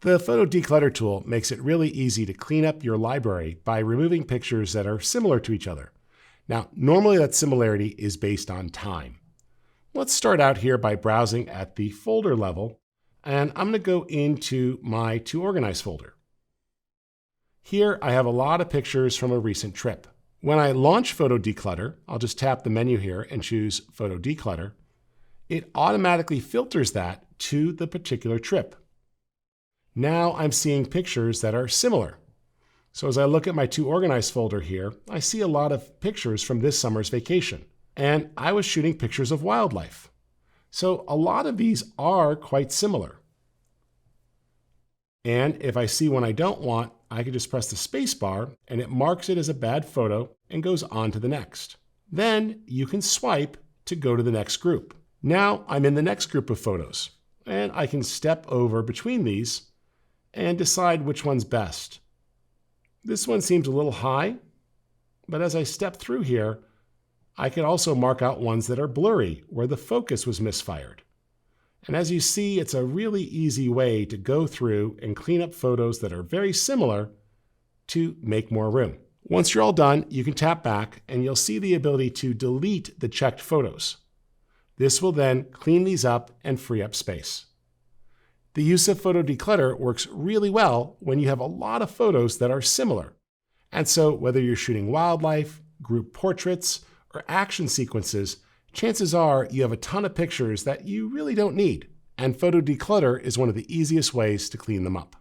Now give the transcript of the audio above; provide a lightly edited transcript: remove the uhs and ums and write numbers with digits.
The Photo DeClutter tool makes it really easy to clean up your library by removing pictures that are similar to each other. Now, normally that similarity is based on time. Let's start out here by browsing at the folder level, and I'm going to go into my To Organize folder. Here I have a lot of pictures from a recent trip. When I launch Photo DeClutter, I'll just tap the menu here and choose Photo DeClutter. It automatically filters that to the particular trip. Now I'm seeing pictures that are similar. So as I look at my To Organize folder here, I see a lot of pictures from this summer's vacation. And I was shooting pictures of wildlife. So a lot of these are quite similar. And if I see one I don't want, I can just press the space bar and it marks it as a bad photo and goes on to the next. Then you can swipe to go to the next group. Now I'm in the next group of photos and I can step over between these and decide which one's best. This one seems a little high, but as I step through here, I can also mark out ones that are blurry where the focus was misfired. And as you see, it's a really easy way to go through and clean up photos that are very similar to make more room. Once you're all done, you can tap back and you'll see the ability to delete the checked photos. This will then clean these up and free up space. The use of Photo DeClutter works really well when you have a lot of photos that are similar. And so whether you're shooting wildlife, group portraits, or action sequences, chances are you have a ton of pictures that you really don't need. And Photo DeClutter is one of the easiest ways to clean them up.